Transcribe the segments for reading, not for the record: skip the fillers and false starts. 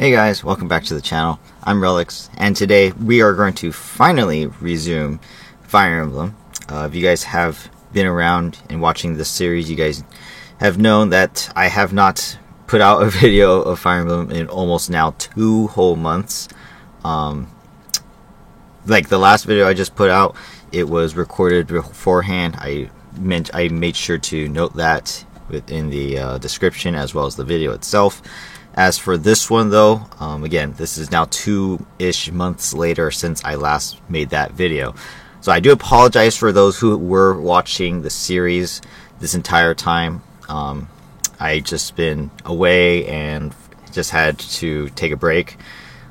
Hey guys, welcome back to the channel. I'm Relics, and today we are going to finally resume Fire Emblem. If you guys have been around and watching this series, you guys have known that I have not put out a video of Fire Emblem in almost now 2 whole months. Like the last video I just put out, it was recorded beforehand. I made sure to note that within the description as well as the video itself. As for this one though, again, this is now 2-ish months later since I last made that video. So I do apologize for those who were watching the series this entire time. I just been away and just had to take a break.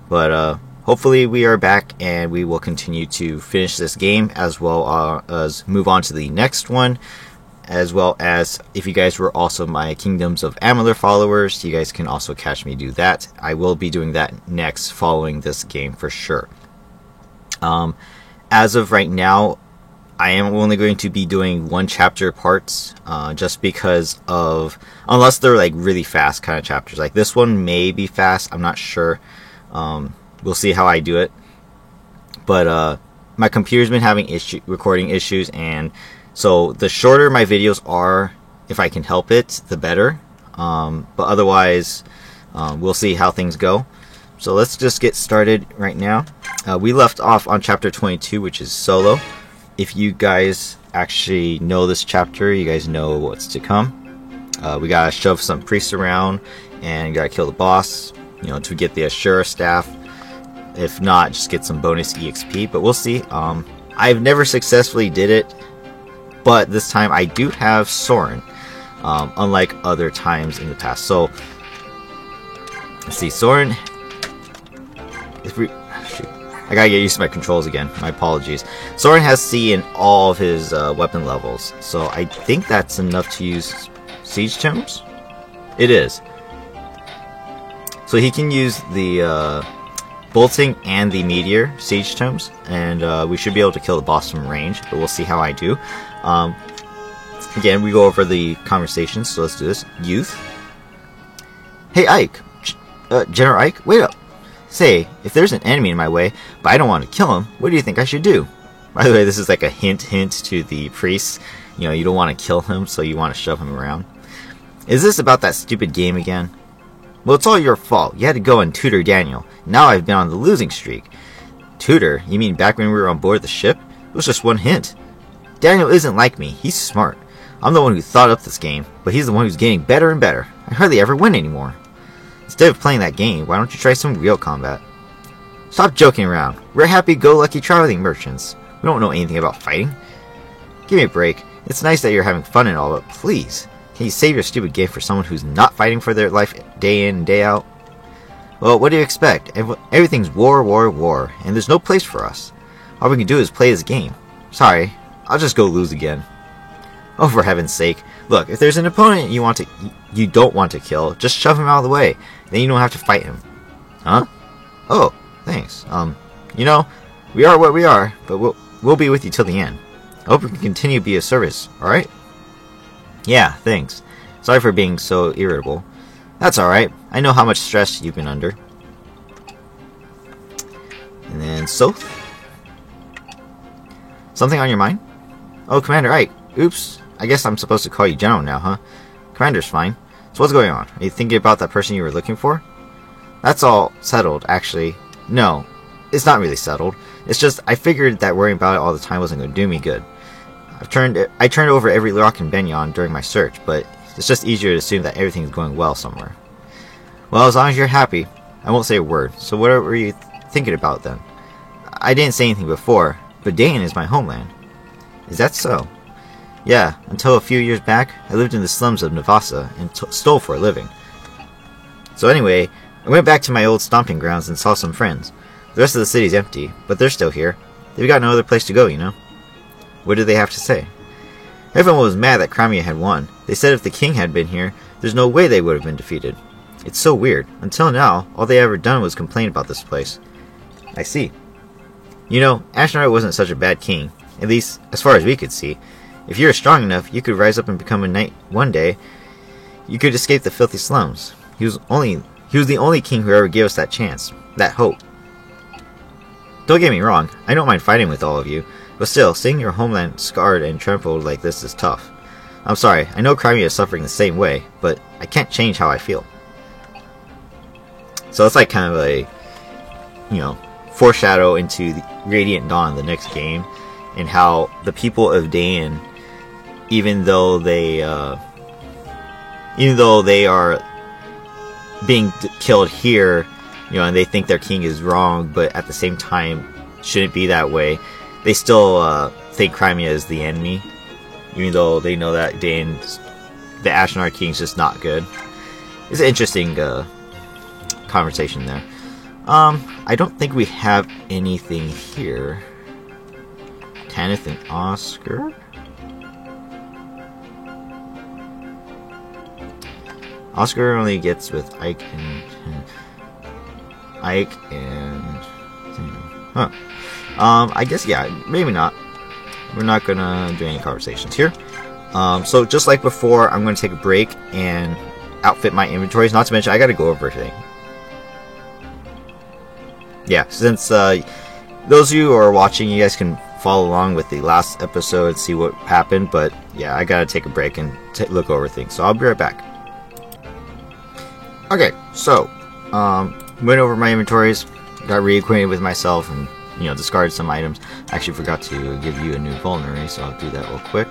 But hopefully we are back and we will continue to finish this game as well as move on to the next one. As well as, if you guys were also my Kingdoms of Amalur followers, you guys can also catch me do that. I will be doing that next following this game for sure. As of right now, I am only going to be doing 1 chapter parts, just because of, unless they're like really fast kind of chapters. Like this one may be fast, I'm not sure. We'll see how I do it. But my computer's been having recording issues, and so the shorter my videos are, if I can help it, the better. But otherwise, we'll see how things go. So let's just get started right now. We left off on chapter 22, which is Solo. If you guys actually know this chapter, you guys know what's to come. We gotta shove some priests around and gotta kill the boss, you know, to get the Ashura staff. If not, just get some bonus EXP, but we'll see. I've never successfully did it, but this time I do have Soren, unlike other times in the past. So let's see, Soren. Shoot, I gotta get used to my controls again. My apologies. Soren has C in all of his weapon levels, so I think that's enough to use Siege Tomes. It is. So he can use the Bolting and the Meteor Siege Tomes, and we should be able to kill the boss from range, but we'll see how I do. Again, we go over the conversations, so let's do this. Youth. Hey Ike, General Ike, wait up. Say, if there's an enemy in my way, but I don't want to kill him, what do you think I should do? By the way, this is like a hint to the priests. You know, you don't want to kill him, so you want to shove him around. Is this about that stupid game again? Well, it's all your fault. You had to go and tutor Daniel. Now I've been on the losing streak. Tutor? You mean back when we were on board the ship? It was just one hint. Daniel isn't like me. He's smart. I'm the one who thought up this game, but he's the one who's getting better and better. I hardly ever win anymore. Instead of playing that game, why don't you try some real combat? Stop joking around. We're happy-go-lucky traveling merchants. We don't know anything about fighting. Give me a break. It's nice that you're having fun and all, but please, can you save your stupid game for someone who's not fighting for their life day in and day out? Well, what do you expect? Everything's war, war, war, and there's no place for us. All we can do is play this game. Sorry, I'll just go lose again. Oh, for heaven's sake. Look, if there's an opponent you don't want to kill, just shove him out of the way. Then you don't have to fight him. Huh? Oh, thanks. You know, we are what we are, but we'll be with you till the end. I hope we can continue to be of service, alright? Yeah, thanks. Sorry for being so irritable. That's alright. I know how much stress you've been under. And then Soth. Something on your mind? Oh, Commander Ike. Oops. I guess I'm supposed to call you General now, huh? Commander's fine. So what's going on? Are you thinking about that person you were looking for? That's all settled, actually. No, it's not really settled. It's just I figured that worrying about it all the time wasn't going to do me good. I turned over every rock in Benyon during my search, but it's just easier to assume that everything's going well somewhere. Well, as long as you're happy, I won't say a word. So what were you thinking about then? I didn't say anything before, but Dain is my homeland. Is that so? Yeah, until a few years back, I lived in the slums of Navassa and stole for a living. So anyway, I went back to my old stomping grounds and saw some friends. The rest of the city's empty, but they're still here. They've got no other place to go, you know. What did they have to say? Everyone was mad that Crimea had won. They said if the king had been here, there's no way they would have been defeated. It's so weird. Until now, all they ever done was complain about this place. I see. You know, Ashnarite wasn't such a bad king, at least as far as we could see. If you were strong enough, you could rise up and become a knight one day. You could escape the filthy slums. He was only He was the only king who ever gave us that chance, that hope. Don't get me wrong, I don't mind fighting with all of you, but still, seeing your homeland scarred and trampled like this is tough. I'm sorry, I know Crimea is suffering the same way, but I can't change how I feel. So it's like kind of a, foreshadow into the Radiant Dawn, the next game, and how the people of Dain, even though they are being killed here, and they think their king is wrong, but at the same time shouldn't be that way, they still think Crimea is the enemy, even though they know that the Ashnard king is just not good. It's an interesting conversation there. I don't think we have anything here. Tanith and Oscar? Oscar only gets with Ike and I guess, yeah, maybe not. We're not gonna do any conversations here. So just like before, I'm gonna take a break and outfit my inventories. Not to mention, I gotta go over everything. Yeah, since those of you who are watching, you guys can follow along with the last episode, see what happened. But yeah, I gotta take a break and look over things. So I'll be right back. Okay, so went over my inventories, got reacquainted with myself, and discarded some items. I actually forgot to give you a new vulnerary, so I'll do that real quick.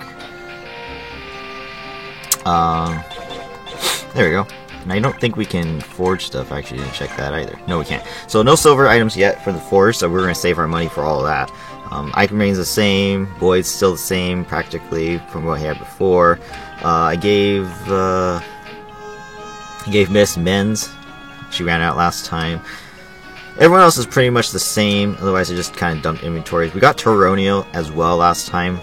There we go. And I don't think we can forge stuff. I actually didn't check that either. No, we can't. So no silver items yet for the forge, so we're going to save our money for all of that. Item remains the same. Boyd's still the same, practically, from what he had before. I gave Miss men's. She ran out last time. Everyone else is pretty much the same. Otherwise, I just kind of dumped inventories. We got Toronio as well last time.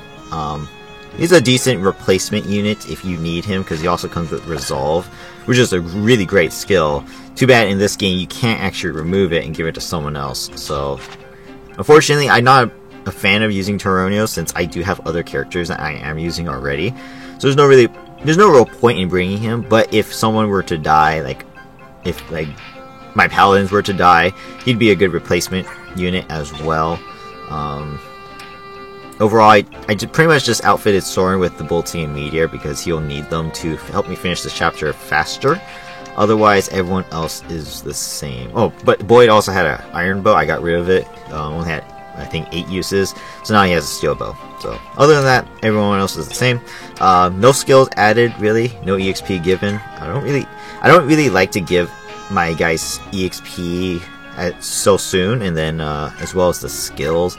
He's a decent replacement unit if you need him, because he also comes with Resolve, which is a really great skill. Too bad in this game you can't actually remove it and give it to someone else. So, unfortunately, I'm not a fan of using Toronio, since I do have other characters that I am using already. So there's no real point in bringing him. But if someone were to die, if my paladins were to die, he'd be a good replacement unit as well. Overall, I pretty much just outfitted Soren with the Bolting and Meteor because he'll need them to help me finish this chapter faster. Otherwise, everyone else is the same. Oh, but Boyd also had an iron bow. I got rid of it. Only had, I think, 8 uses. So now he has a steel bow. So other than that, everyone else is the same. No skills added, really. No EXP given. I don't really like to give my guys EXP so soon, and then as well as the skills.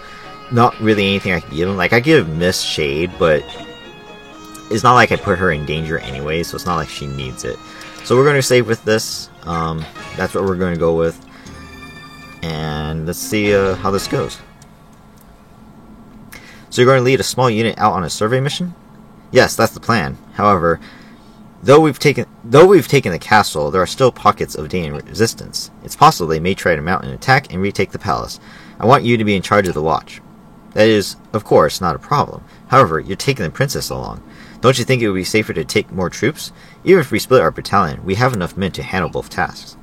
Not really anything I can give him. I give Miss Shade, but it's not like I put her in danger anyway, so it's not like she needs it. So we're going to save with this. That's what we're going to go with. And let's see how this goes. So you're going to lead a small unit out on a survey mission? Yes, that's the plan. However, though we've taken the castle, there are still pockets of Dain resistance. It's possible they may try to mount an attack and retake the palace. I want you to be in charge of the watch. That is, of course, not a problem. However, you're taking the princess along. Don't you think it would be safer to take more troops? Even if we split our battalion, we have enough men to handle both tasks.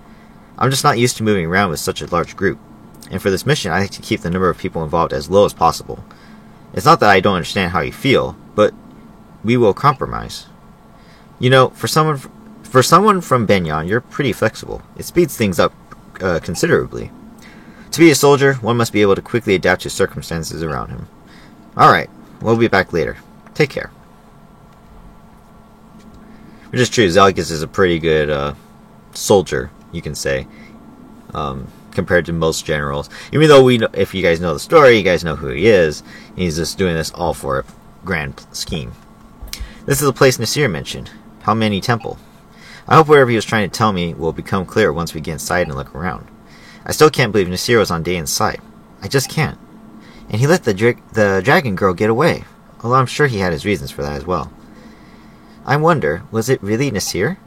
I'm just not used to moving around with such a large group. And for this mission, I like to keep the number of people involved as low as possible. It's not that I don't understand how you feel, but we will compromise. For someone from Benyon, you're pretty flexible. It speeds things up considerably. To be a soldier, one must be able to quickly adapt to circumstances around him. Alright, we'll be back later. Take care. Which is true, Zelgius is a pretty good soldier, you can say, compared to most generals. Even though if you guys know the story, you guys know who he is. He's just doing this all for a grand scheme. This is the place Nasir mentioned, Halmeni Temple. I hope whatever he was trying to tell me will become clear once we get inside and look around. I still can't believe Nasir was on Dain's side. I just can't. And he let the dragon girl get away, although I'm sure he had his reasons for that as well. I wonder, was it really Nasir?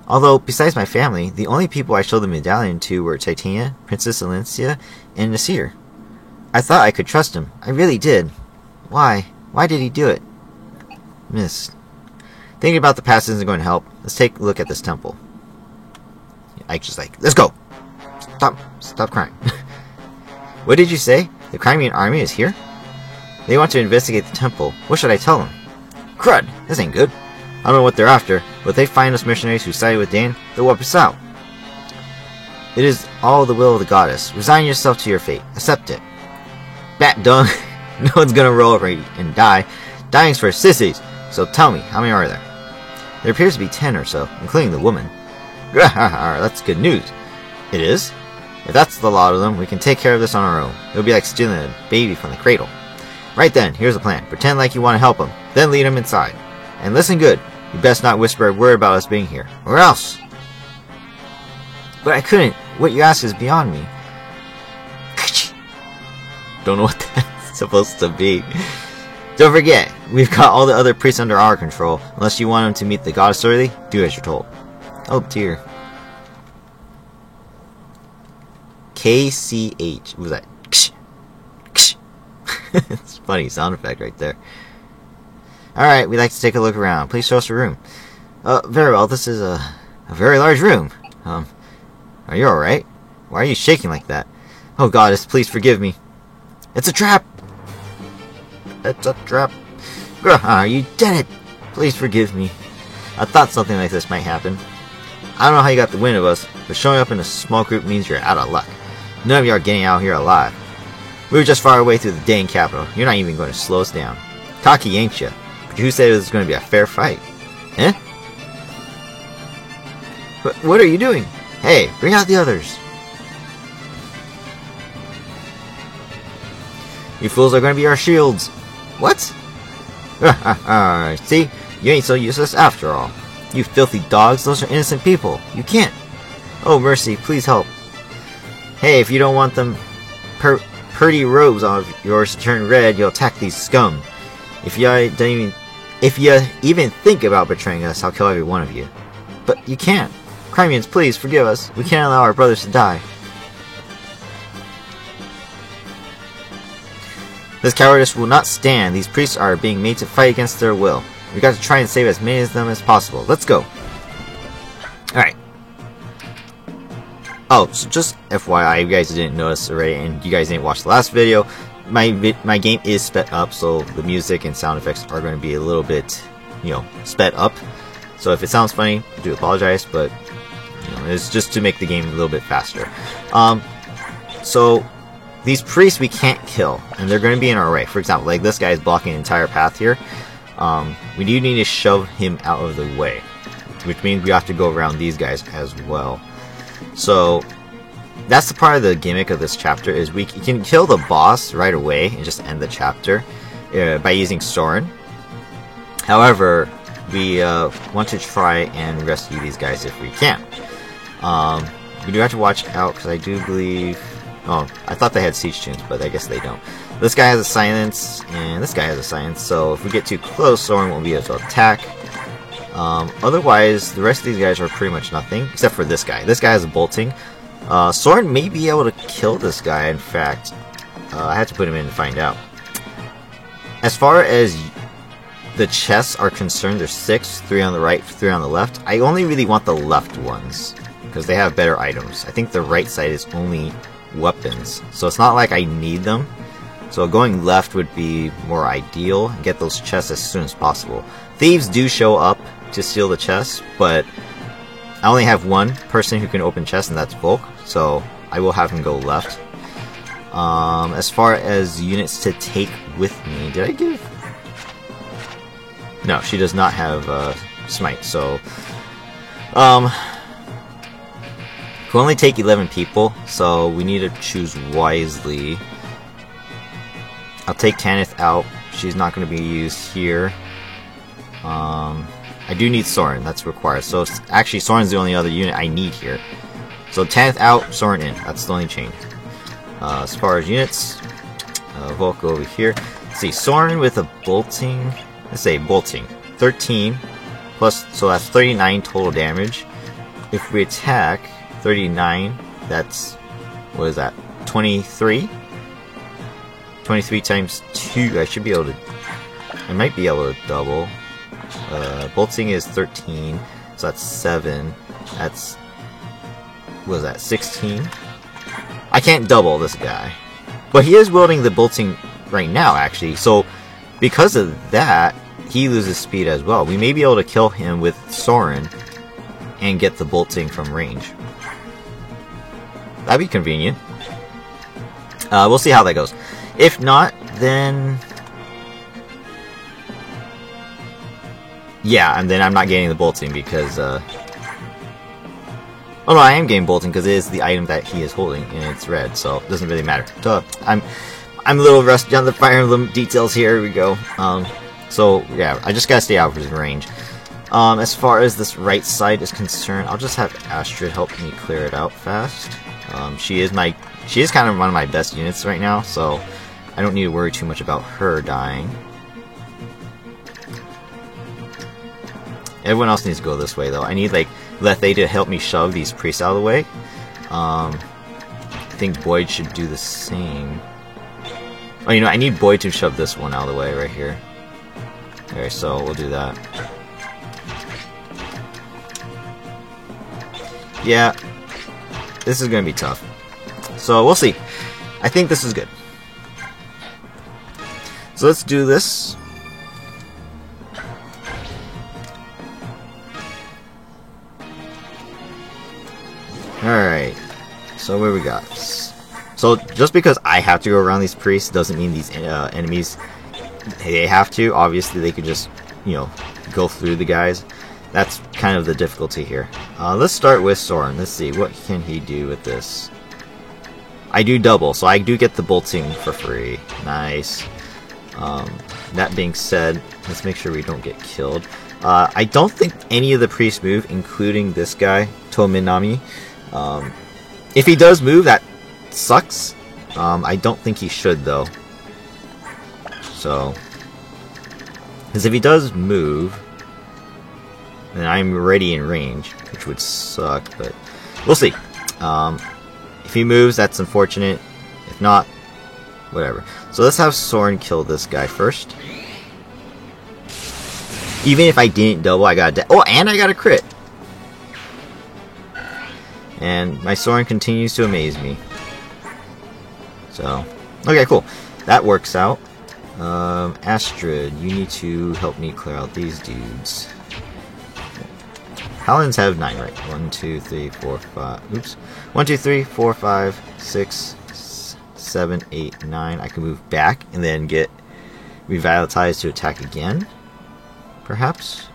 Although, besides my family, the only people I showed the medallion to were Titania, Princess Alencia, and Nasir. I thought I could trust him. I really did. Why? Why did he do it? Miss. Thinking about the past isn't going to help. Let's take a look at this temple. Ike's just like, let's go! Stop crying. What did you say? The Crimean army is here? They want to investigate the temple. What should I tell them? Crud! This ain't good. I don't know what they're after, but if they find us mercenaries who sided with Dane, they'll wipe us out. It is all the will of the goddess. Resign yourself to your fate. Accept it. Bat dung. No one's gonna roll over and die. Dying's for sissies. So tell me, how many are there? There appears to be 10 or so, including the woman. That's good news. It is? If that's the lot of them, we can take care of this on our own. It'll be like stealing a baby from the cradle. Right then, here's the plan. Pretend like you want to help him, then lead him inside. And listen good. You best not whisper a word about us being here, or else. But I couldn't. What you ask is beyond me. Don't know what that's supposed to be. Don't forget, we've got all the other priests under our control. Unless you want them to meet the goddess early, do as you're told. Oh dear. KCH. What was that? It's a funny sound effect right there. Alright, we'd like to take a look around. Please show us your room. Very well. This is a very large room. Are you alright? Why are you shaking like that? Oh goddess, please forgive me. It's a trap! It's a trap. You did it! Please forgive me. I thought something like this might happen. I don't know how you got the wind of us, but showing up in a small group means you're out of luck. None of you are getting out here alive. We were just far away through the Dane capital. You're not even going to slow us down. Cocky, ain't ya? But who said it was going to be a fair fight? Eh? What are you doing? Hey, bring out the others. You fools are going to be our shields. What? See? You ain't so useless after all. You filthy dogs, those are innocent people. You can't. Oh, mercy, please help. Hey, if you don't want them pretty robes of yours to turn red, you'll attack these scum. If you even think about betraying us, I'll kill every one of you. But you can't. Crimeans, please forgive us. We can't allow our brothers to die. This cowardice will not stand. These priests are being made to fight against their will. We got to try and save as many of them as possible. Let's go. Alright. Oh, so just FYI, you guys didn't notice already, and you guys didn't watch the last video, my game is sped up, so the music and sound effects are going to be a little bit, sped up. So if it sounds funny, I do apologize, but, it's just to make the game a little bit faster. So, these priests we can't kill, and they're going to be in our way. For example, like this guy is blocking the entire path here. We do need to shove him out of the way, which means we have to go around these guys as well. So that's the part of the gimmick of this chapter, is we can kill the boss right away and just end the chapter by using Soren. However, we want to try and rescue these guys if we can. We do have to watch out, because I do believe... Oh, I thought they had siege tunes, but I guess they don't. This guy has a silence, and this guy has a silence, so if we get too close, Soren won't be able to attack. Otherwise, the rest of these guys are pretty much nothing, except for this guy. This guy has a bolting. Soren may be able to kill this guy, in fact. I had to put him in to find out. As far as the chests are concerned, there's 6, 3 on the right, 3 on the left. I only really want the left ones, because they have better items. I think the right side is only weapons, so it's not like I need them. So going left would be more ideal, and get those chests as soon as possible. Thieves do show up to steal the chests, but I only have one person who can open chests, and that's Volk, so I will have him go left. As far as units to take with me, did I give... No, she does not have Smite, so... We only take 11 people, so we need to choose wisely. I'll take Tanith out. She's not going to be used here. I do need Soren. That's required. So actually, Soren's the only other unit I need here. So Tanith out, Soren in. That's the only change. As far as units, Volk over here. Let's see, Soren with a bolting. Let's say bolting. 13 plus, so that's 39 total damage. If we attack 39, that's, what is that? 23? 23 times 2, I should be able to... I might be able to double. Bolting is 13, so that's 7. That's was that 16? I can't double this guy, but he is wielding the bolting right now, actually. So because of that, he loses speed as well. We may be able to kill him with Soren and get the bolting from range. That'd be convenient. We'll see how that goes. If not, then yeah, and then I'm not getting the bolting because oh no, I am getting bolting because it is the item that he is holding and it's red, so it doesn't really matter. So I'm a little rusty on the Fire Emblem details here. Here we go. So yeah, I just gotta stay out of his range. As far as this right side is concerned, I'll just have Astrid help me clear it out fast. She is kind of one of my best units right now, so I don't need to worry too much about her dying. Everyone else needs to go this way though. I need like Lethe to help me shove these priests out of the way. I think Boyd should do the same. Oh, you know, I need Boyd to shove this one out of the way right here. Okay, so we'll do that. Yeah, this is going to be tough. So we'll see. I think this is good. So let's do this. Alright. So what we got? So just because I have to go around these priests doesn't mean these enemies, they have to. Obviously they could just, you know, go through the guys. That's kind of the difficulty here. Let's start with Soren. Let's see, what can he do with this? I do double, so I do get the bolting for free. Nice. That being said, let's make sure we don't get killed. I don't think any of the priests move, including this guy, Tominami. If he does move, that sucks. I don't think he should, though. So, because if he does move, then I'm already in range, which would suck, but we'll see. If he moves, that's unfortunate. If not, whatever. So let's have Soren kill this guy first. Even if I didn't double, I got oh, and I got a crit. And my Soren continues to amaze me. So, okay, cool. That works out. Astrid, you need to help me clear out these dudes. Paladins have 9, right? 1, 2, 3, 4, 5. Oops. 1, 2, 3, 4, 5, 6, 7, 8, 9. I can move back and then get revitalized to attack again. Perhaps.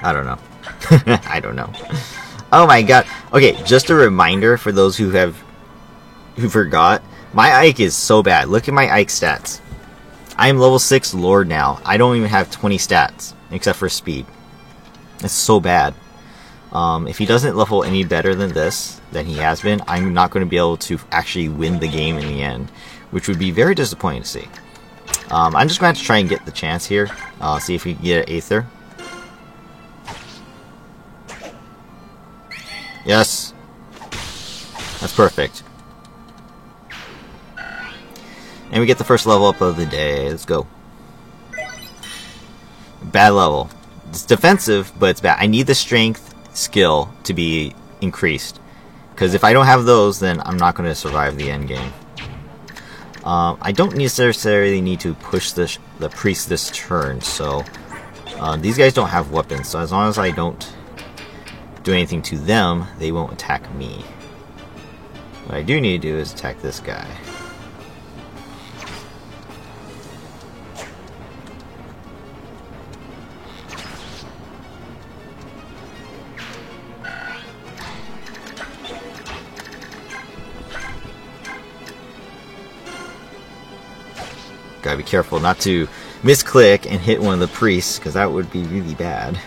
I don't know. I don't know. Oh my god. Okay, just a reminder for those who forgot. My Ike is so bad. Look at my Ike stats. I am level 6 Lord now. I don't even have 20 stats, except for speed. It's so bad. If he doesn't level any better than this, than he has been, I'm not going to be able to actually win the game in the end, which would be very disappointing to see. I'm just going to try and get the chance here. See if we can get an Aether. Yes. That's perfect. And we get the first level up of the day. Let's go. Bad level. It's defensive, but it's bad. I need the strength skill to be increased. Because if I don't have those, then I'm not going to survive the end game. I don't necessarily need to push the priest this turn, so these guys don't have weapons, so as long as I don't do anything to them, they won't attack me. What I do need to do is attack this guy. Gotta be careful not to misclick and hit one of the priests, because that would be really bad.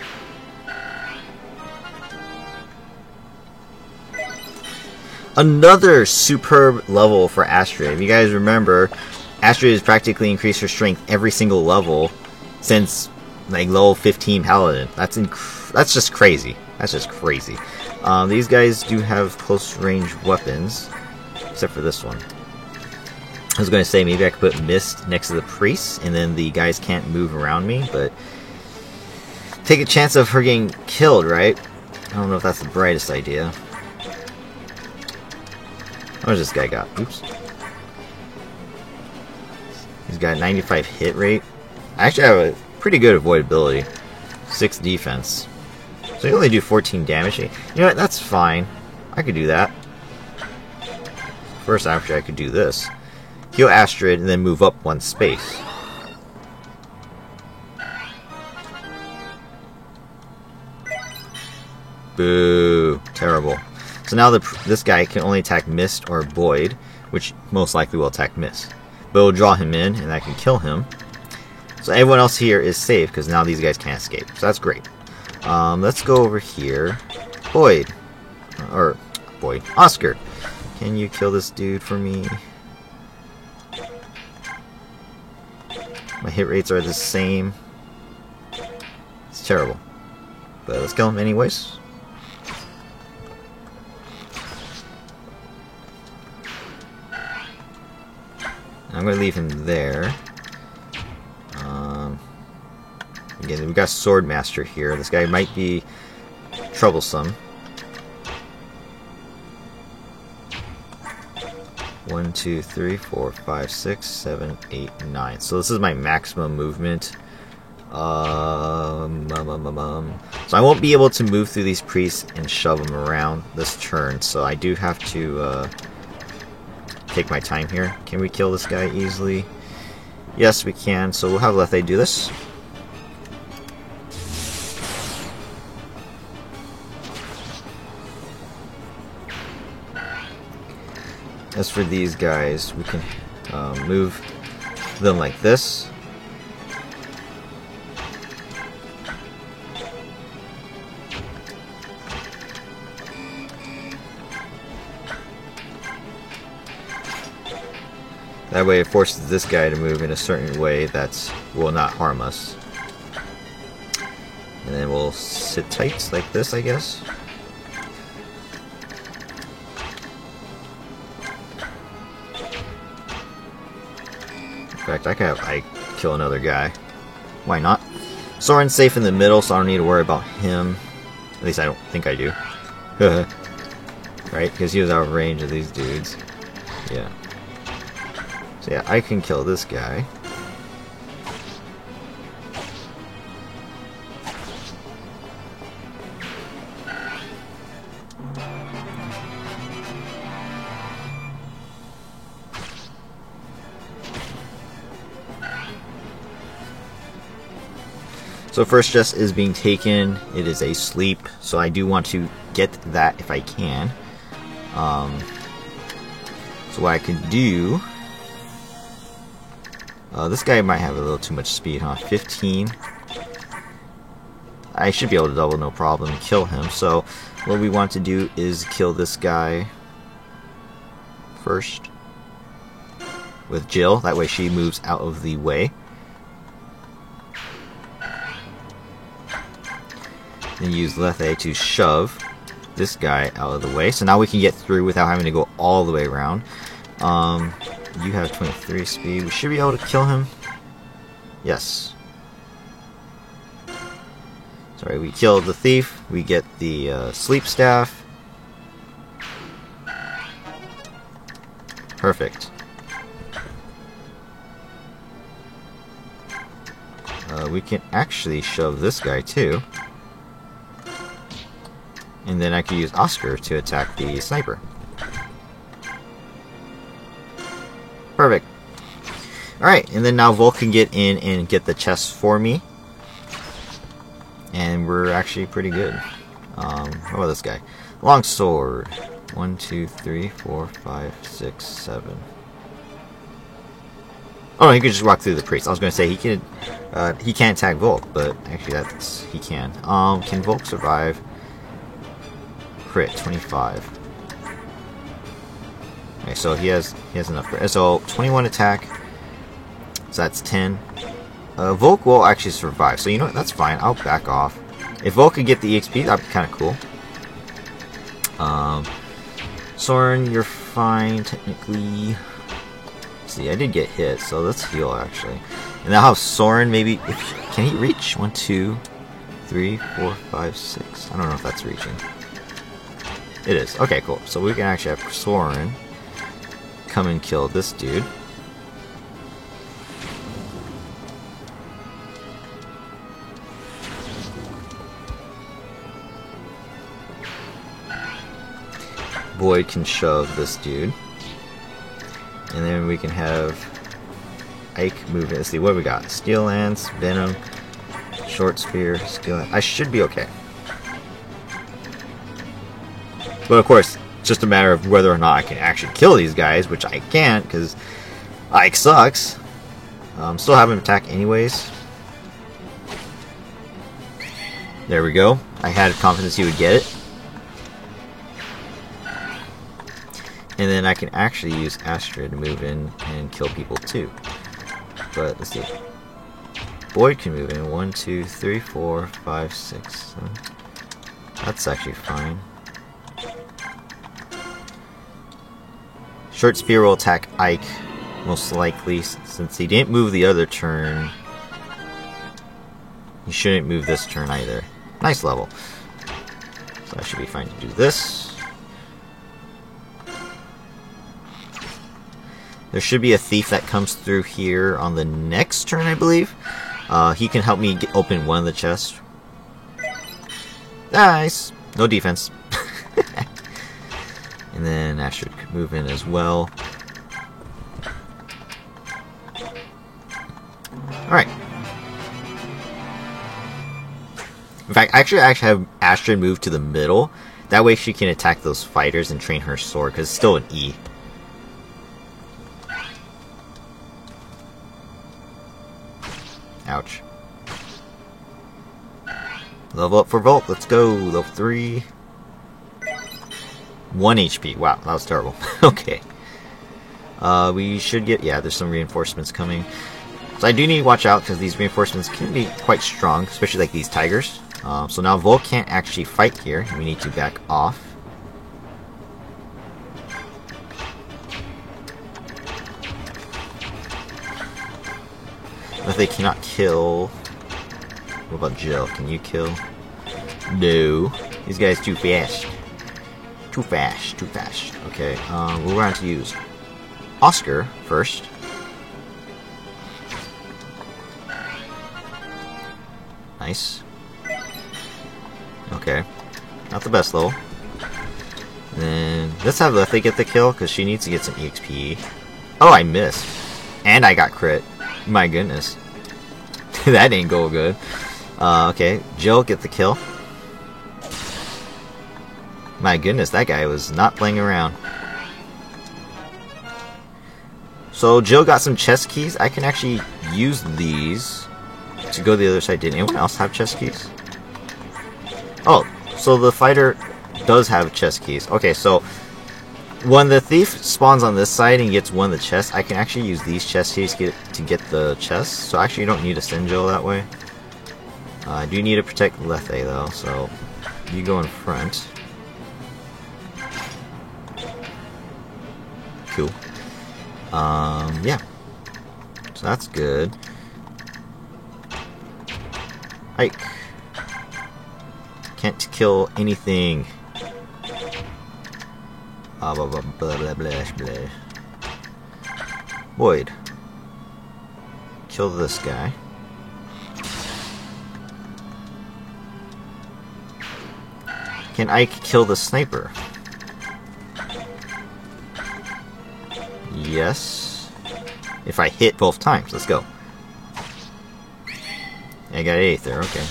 Another superb level for Astrid. If you guys remember, Astrid has practically increased her strength every single level since like level 15 Paladin. That's just crazy. That's just crazy. These guys do have close range weapons, except for this one. I was going to say maybe I could put Mist next to the priest, and then the guys can't move around me, but take a chance of her getting killed, right? I don't know if that's the brightest idea. What does this guy got? Oops. He's got a 95 hit rate. I actually have a pretty good avoidability. 6 defense. So you only do 14 damage. You know what? That's fine. I could do that. First, actually, I could do this. Heal Astrid and then move up 1 space. Boo. Terrible. So now this guy can only attack Mist or Boyd, which most likely will attack Mist. But it'll draw him in, and that can kill him. So everyone else here is safe, because now these guys can't escape. So that's great. Let's go over here. Boyd. Or, Boyd. Oscar. Can you kill this dude for me? My hit rates are the same. It's terrible. But let's kill him anyways. I'm going to leave him there. Again, we got Swordmaster here. This guy might be troublesome. 1, 2, 3, 4, 5, 6, 7, 8, 9. So this is my maximum movement. So I won't be able to move through these priests and shove them around this turn. So I do have to take my time here. Can we kill this guy easily? Yes, we can. So we'll have Lethe do this. As for these guys, we can move them like this. That way it forces this guy to move in a certain way that will not harm us. And then we'll sit tight like this, I guess. In fact, I could kill another guy. Why not? Soren's safe in the middle, so I don't need to worry about him. At least I don't think I do. Right? Because he was out of range of these dudes. Yeah. So yeah, I can kill this guy. So first chest is being taken. It is a sleep, so I do want to get that if I can. So what I can do... this guy might have a little too much speed, huh? 15. I should be able to double no problem and kill him. So what we want to do is kill this guy first with Jill. That way she moves out of the way. Then use Lethe to shove this guy out of the way. So now we can get through without having to go all the way around. You have 23 speed. We should be able to kill him. Yes. Sorry, we killed the thief. We get the sleep staff. Perfect. We can actually shove this guy too. And then I can use Oscar to attack the sniper. Perfect. Alright, and then now Volk can get in and get the chest for me. And we're actually pretty good. How about this guy? Long sword. 1, 2, 3, 4, 5, 6, 7. Oh, he could just walk through the priest. I was going to say he can't attack Volk, but actually he can. Can Volk survive? Crit 25. Okay, so he has enough crit. So 21 attack. So that's 10. Volk will actually survive. So you know what? That's fine. I'll back off. If Volk could get the EXP, that'd be kind of cool. Soren, you're fine technically. see. I did get hit, so let's heal actually. And now have Soren maybe. Can he reach? 1, 2, 3, 4, 5, 6. I don't know if that's reaching. It is. Okay, cool. So we can actually have Soren come and kill this dude. Boyd can shove this dude. And then we can have Ike move in. Let's see, what we got? Steel Lance, Venom, Short Spear, Steel Lance. I should be okay. But of course, it's just a matter of whether or not I can actually kill these guys, which I can't, because Ike sucks. Still have him attack anyways. There we go. I had confidence he would get it. And then I can actually use Astrid to move in and kill people too. But let's see. Boyd can move in. 1, 2, 3, 4, 5, 6, 7. That's actually fine. Short Spear will attack Ike, most likely, since he didn't move the other turn. He shouldn't move this turn either. Nice level. So I should be fine to do this. There should be a thief that comes through here on the next turn, I believe. He can help me open one of the chests. Nice! No defense. And then Astrid could move in as well. Alright. In fact, I actually have Astrid move to the middle. That way she can attack those fighters and train her sword, because it's still an E. Ouch. Level up for Volt. Let's go. Level 3. 1 HP. Wow, that was terrible. Okay. We should get... Yeah, there's some reinforcements coming. So I do need to watch out, because these reinforcements can be quite strong, especially like these tigers. So now Volt can't actually fight here. We need to back off. If they cannot kill... What about Jill? Can you kill? No. These guys too fast. Too fast. Too fast. Okay, we're going to use Oscar first. Nice. Okay. Not the best level. And then let's have Lethe get the kill, because she needs to get some EXP. Oh, I missed. And I got crit. My goodness. That didn't go good. Okay, Jill, get the kill. My goodness, that guy was not playing around. So Jill got some chest keys. I can actually use these to go the other side. Did anyone else have chest keys? Oh, so the fighter does have chest keys. Okay, so when the thief spawns on this side and gets one of the chests, I can actually use these chest keys to get the chests. So actually you don't need to send Jill that way. I do need to protect Lethe though, so you go in front. Cool. Yeah. So that's good. Ike. Can't kill anything. Blah, blah, blah, blah, blah, blah. Boyd. Kill this guy. Can Ike kill the sniper? Yes. If I hit both times. Let's go. I got Aether, okay.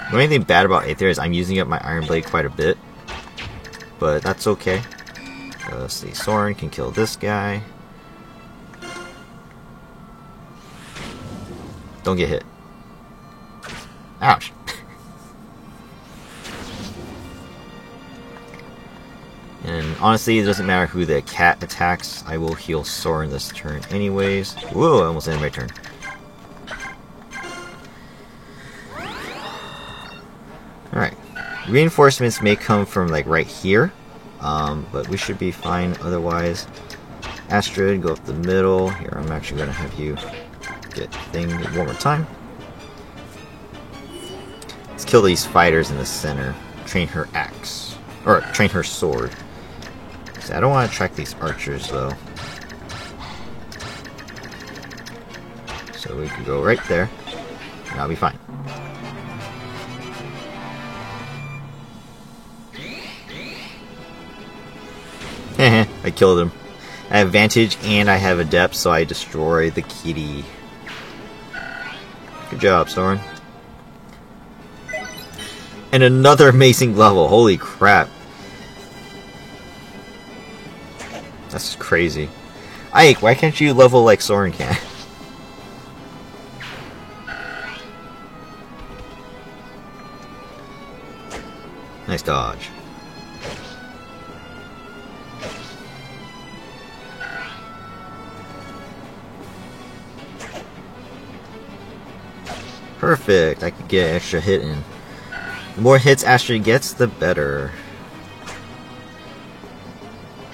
The only thing bad about Aether is I'm using up my Iron Blade quite a bit. But that's okay. Let's see, Soren can kill this guy. Don't get hit. Ouch. And honestly, it doesn't matter who the cat attacks. I will heal Soren this turn anyways. Whoa, I almost ended my turn. Alright. Reinforcements may come from like right here. But we should be fine otherwise. Astrid, go up the middle. Here, I'm actually going to have you get thing one more time. Let's kill these fighters in the center. Train her axe. Or, train her sword. See, I don't want to track these archers, though. So we could go right there, and I'll be fine. I killed him. I have advantage and I have adept, so I destroy the kitty. Good job, Soren. And another amazing level. Holy crap. That's crazy. Ike, why can't you level like Soren can? Nice dodge. Perfect. I could get an extra hit in. The more hits Astrid gets, the better.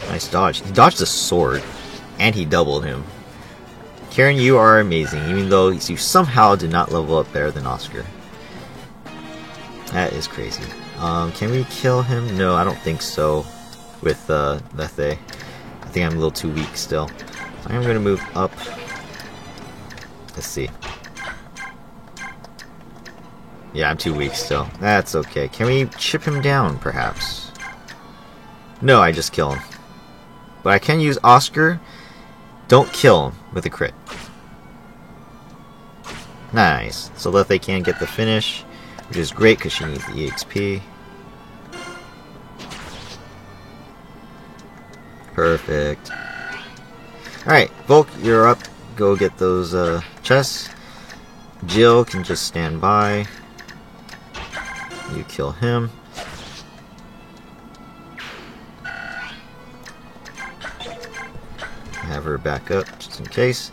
Nice dodge. He dodged the sword, and he doubled him. Karen, you are amazing, even though you somehow did not level up better than Oscar. That is crazy. Can we kill him? No, I don't think so. With Lethe. I think I'm a little too weak still. So I'm going to move up. Let's see. Yeah, I'm too weak still. That's okay. Can we chip him down, perhaps? No, I just kill him. But I can use Oscar. Don't kill him with a crit. Nice. So Lethe can get the finish, which is great because she needs the EXP. Perfect. Alright, Volk, you're up. Go get those chests. Jill can just stand by. You kill him. Have her back up just in case.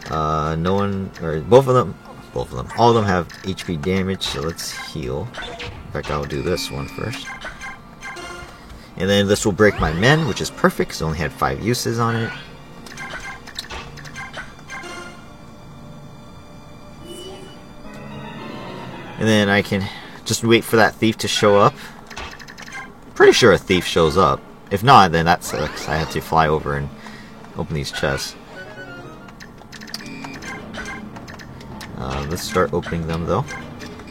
No one, or both of them, all of them have HP damage, so let's heal. In fact, I'll do this one first. And then this will break my men, which is perfect because I only had 5 uses on it. And then I can just wait for that thief to show up. Pretty sure a thief shows up. If not, then that sucks. I have to fly over and open these chests. Let's start opening them though.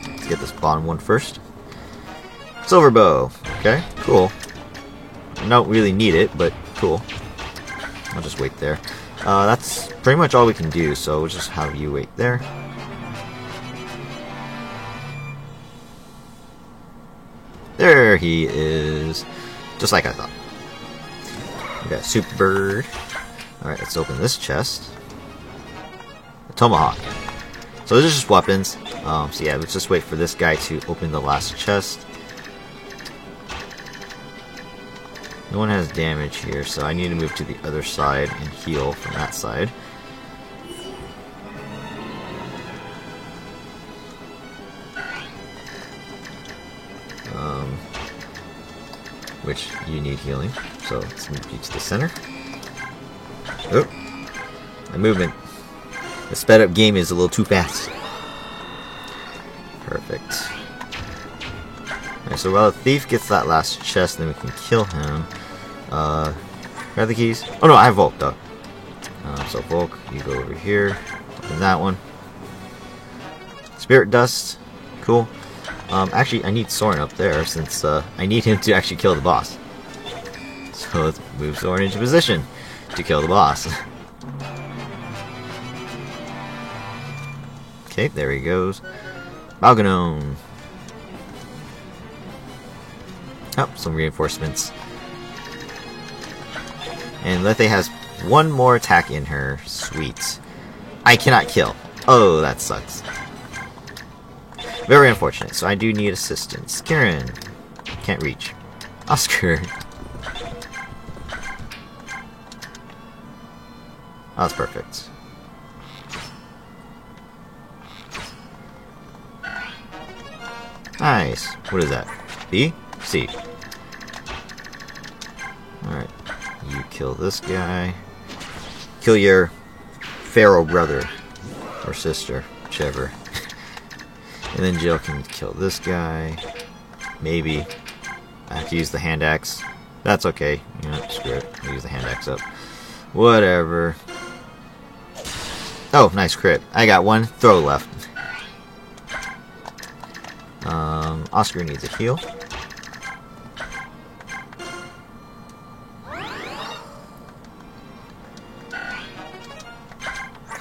Let's get this bottom one first. Silver bow. Okay, cool. I don't really need it, but cool. I'll just wait there. That's pretty much all we can do, so we'll just have you wait there. There he is. Just like I thought. We got a super bird. Alright, let's open this chest. A tomahawk. So these are just weapons. So yeah, let's just wait for this guy to open the last chest. No one has damage here, so I need to move to the other side and heal from that side. Which you need healing, so let's move you to the center. Oh, my movement. The sped up game is a little too fast. Perfect. Alright, so while the thief gets that last chest, then we can kill him. Grab the keys. Oh no, I have Volk though. So Volk, you go over here. Open that one. Spirit dust. Cool. Actually, I need Soren up there since I need him to actually kill the boss. So let's move Soren into position to kill the boss. Okay, there he goes. Balganon. Oh, some reinforcements. And Lethe has one more attack in her. Sweet. I cannot kill. Oh, that sucks. Very unfortunate, so I do need assistance. Karen. Can't reach. Oscar. That's perfect. Nice. What is that? B? C. kill this guy. Kill your Pharaoh brother or sister, whichever. And then Jill can kill this guy. Maybe. I have to use the hand axe. That's okay. You know, screw it. I'll use the hand axe up. Whatever. Oh, nice crit. I got one throw left. Oscar needs a heal.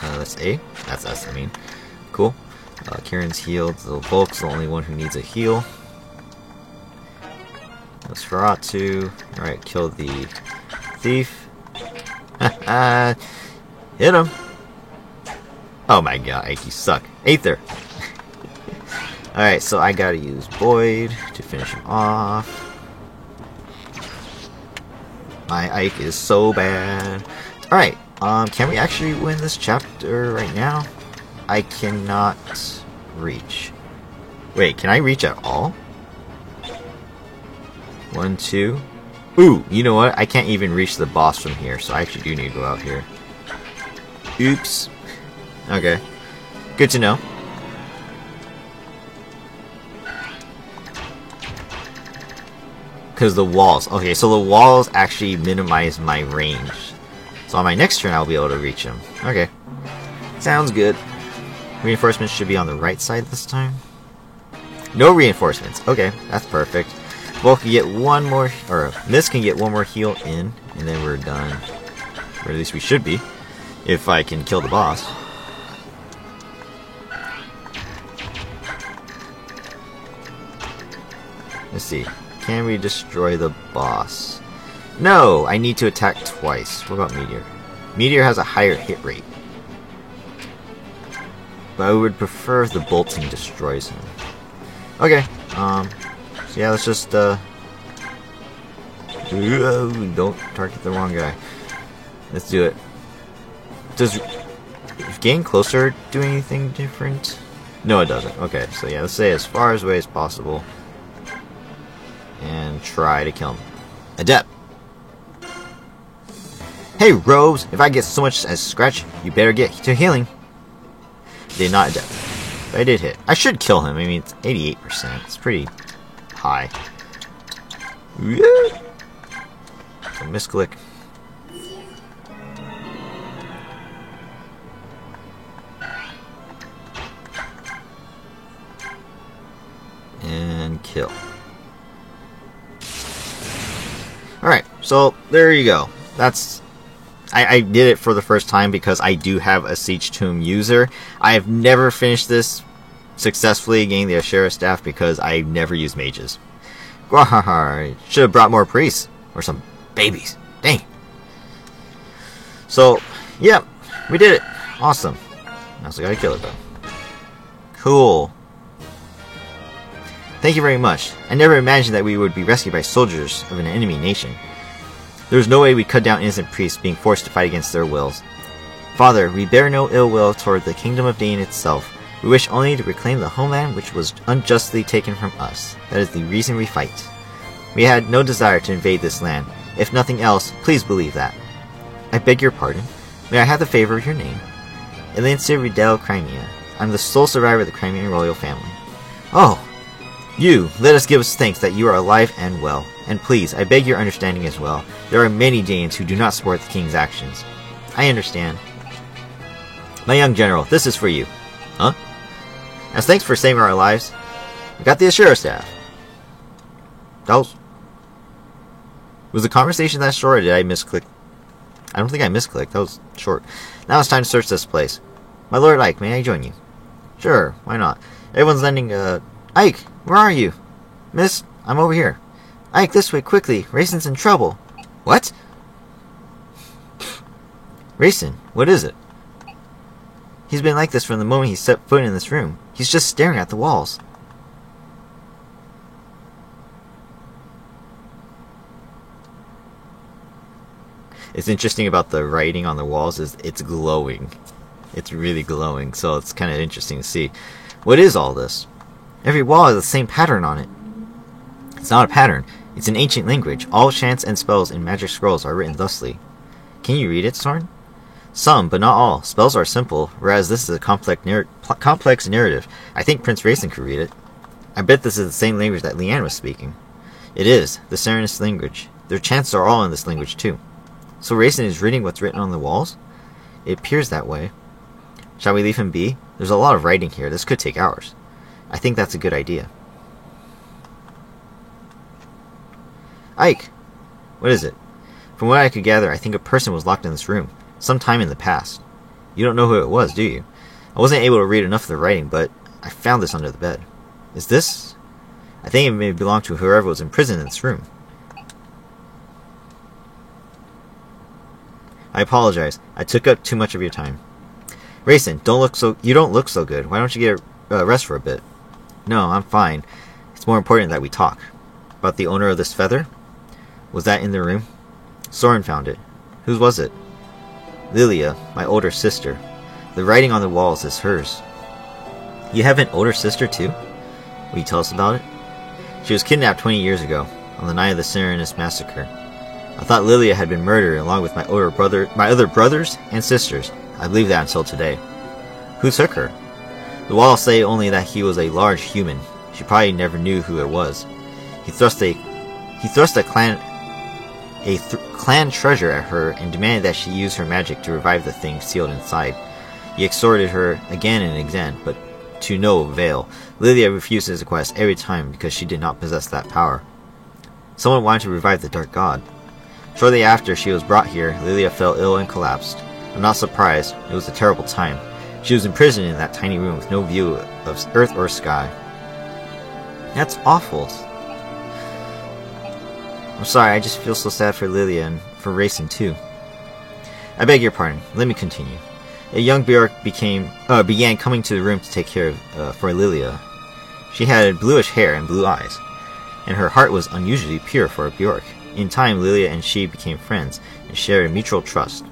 That's A. That's S, I mean. Cool. Kieran's healed. The Volk's the only one who needs a heal. Nosferatu. Alright, kill the thief. Hit him. Oh my god, Ike, you suck. Aether. Alright, so I gotta use Boyd to finish him off. My Ike is so bad. Alright, can we actually win this chapter right now? I cannot reach. Wait, can I reach at all? 1, 2. Ooh, you know what? I can't even reach the boss from here, so I actually do need to go out here. Oops. Okay. Good to know. Because the walls. Okay, so the walls actually minimize my range. So on my next turn, I'll be able to reach them. Okay. Sounds good. Reinforcements should be on the right side this time. No reinforcements. Okay, that's perfect. Volk can get one more, or Miss can get one more heal in, and then we're done. Or at least we should be, if I can kill the boss. Let's see. Can we destroy the boss? No! I need to attack twice. What about Meteor? Meteor has a higher hit rate. But I would prefer if the bolting destroys him. Okay. So yeah, let's just, don't target the wrong guy. Let's do it. Does getting closer do anything different? No, it doesn't. Okay, so yeah, let's say as far away as possible. And try to kill him. Adept! Hey, Robes! If I get so much as scratch, you better get to healing. Did not adept. But I did hit. I should kill him. I mean, it's 88%. It's pretty high. So misclick. And kill. Alright, so there you go. That's... I did it for the first time because I do have a Siege Tomb user. I have never finished this successfully getting the Ashera staff because I never use mages. Should have brought more priests. Or some babies. Dang. So, yeah, we did it. Awesome. I also gotta kill it though. Cool. Thank you very much. I never imagined that we would be rescued by soldiers of an enemy nation. There was no way we cut down innocent priests being forced to fight against their wills. Father, we bear no ill will toward the kingdom of Dane itself. We wish only to reclaim the homeland which was unjustly taken from us. That is the reason we fight. We had no desire to invade this land. If nothing else, please believe that. I beg your pardon. May I have the favor of your name? Elancia Riddell Crimea. I'm the sole survivor of the Crimean royal family. Oh! You, let us give us thanks that you are alive and well. And please, I beg your understanding as well. There are many Danes who do not support the king's actions. I understand. My young general, this is for you. Huh? As thanks for saving our lives, we got the Ashera staff. That was the conversation that short, or did I misclick? I don't think I misclicked. That was short. Now it's time to search this place. My Lord Ike, may I join you? Sure, why not? Everyone's lending, Ike, where are you? Miss, I'm over here. Ike, this way, quickly. Raison's in trouble. What? Raisin, what is it? He's been like this from the moment he set foot in this room. He's just staring at the walls. It's interesting about the writing on the walls is it's glowing. It's really glowing, so it's kind of interesting to see. What is all this? Every wall has the same pattern on it. It's not a pattern. It's an ancient language. All chants and spells in magic scrolls are written thusly. Can you read it, Soren? Some, but not all. Spells are simple, whereas this is a complex narrative. I think Prince Rayson could read it. I bet this is the same language that Leanne was speaking. It is, the Serenist language. Their chants are all in this language too. So Rayson is reading what's written on the walls? It appears that way. Shall we leave him be? There's a lot of writing here. This could take hours. I think that's a good idea. Ike! What is it? From what I could gather, I think a person was locked in this room, sometime in the past. You don't know who it was, do you? I wasn't able to read enough of the writing, but I found this under the bed. Is this? I think it may belong to whoever was imprisoned in this room. I apologize. I took up too much of your time. Rayson, you don't look so good. Why don't you get a rest for a bit? No, I'm fine. It's more important that we talk. About the owner of this feather? Was that in the room? Soren found it. Whose was it? Lilia, my older sister. The writing on the walls is hers. You have an older sister too? Will you tell us about it? She was kidnapped 20 years ago, on the night of the Serenist massacre. I thought Lilia had been murdered along with my other brothers and sisters. I believed that until today. Who took her? The walls say only that he was a large human. She probably never knew who it was. He thrust a clan treasure at her and demanded that she use her magic to revive the thing sealed inside. He exhorted her again and again, but to no avail. Lilia refused his request every time because she did not possess that power. Someone wanted to revive the Dark God. Shortly after she was brought here, Lilia fell ill and collapsed. I'm not surprised. It was a terrible time. She was imprisoned in that tiny room with no view of earth or sky. That's awful. I'm sorry, I just feel so sad for Lilia and for Rayson too. I beg your pardon. Let me continue. A young Bjork began coming to the room to take care of for Lilia. She had bluish hair and blue eyes, and her heart was unusually pure for a Bjork. In time, Lilia and she became friends and shared a mutual trust.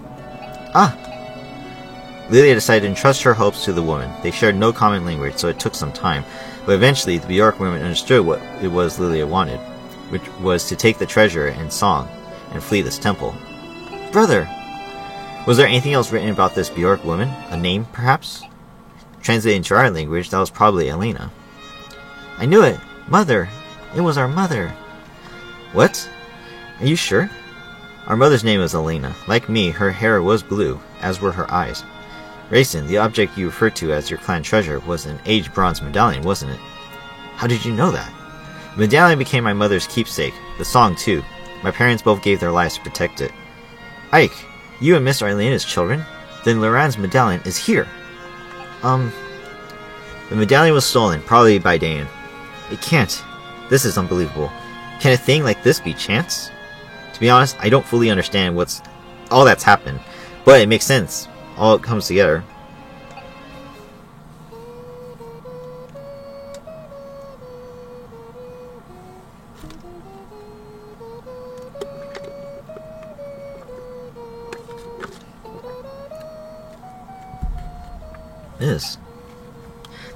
Lilia decided to entrust her hopes to the woman. They shared no common language, so it took some time, but eventually the Bjork woman understood what it was Lilia wanted, which was to take the treasure and song and flee this temple. Brother! Was there anything else written about this Bjork woman? A name, perhaps? Translated into our language, that was probably Elena. I knew it! Mother! It was our mother! What? Are you sure? Our mother's name was Elena. Like me, her hair was blue, as were her eyes. Rayson, the object you referred to as your clan treasure was an aged bronze medallion, wasn't it? How did you know that? The medallion became my mother's keepsake. The song, too. My parents both gave their lives to protect it. Ike! You and Miss are Elena's children? Then Loran's medallion is here. The medallion was stolen, probably by Dan. It can't. This is unbelievable. Can a thing like this be chance? To be honest, I don't fully understand all that's happened, but it makes sense. All comes together.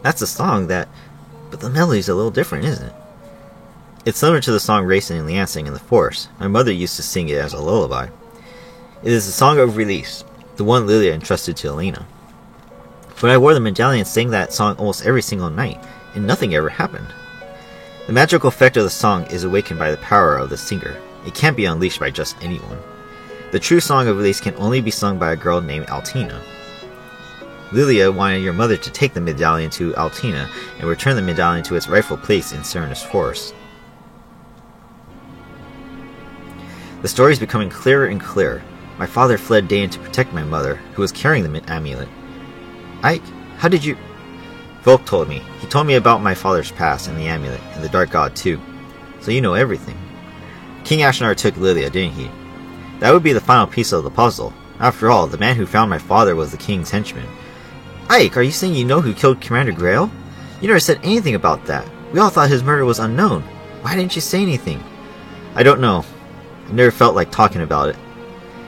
That's a song but the melody's a little different, isn't it? It's similar to the song Rayson and Leanne sang in the forest. My mother used to sing it as a lullaby. It is the song of release, the one Lilia entrusted to Elena. When I wore the medallion and sang that song almost every single night, and nothing ever happened. The magical effect of the song is awakened by the power of the singer. It can't be unleashed by just anyone. The true song of release can only be sung by a girl named Altina. Lilia wanted your mother to take the medallion to Altina and return the medallion to its rightful place in Serenist Forest. The story is becoming clearer and clearer. My father fled Dan to protect my mother, who was carrying the amulet. Ike, how did you... Volk told me. He told me about my father's past and the amulet, and the Dark God too. So you know everything. King Ashnard took Lilia, didn't he? That would be the final piece of the puzzle. After all, the man who found my father was the king's henchman. Ike, are you saying you know who killed Commander Grail? You never said anything about that. We all thought his murder was unknown. Why didn't you say anything? I don't know. I never felt like talking about it.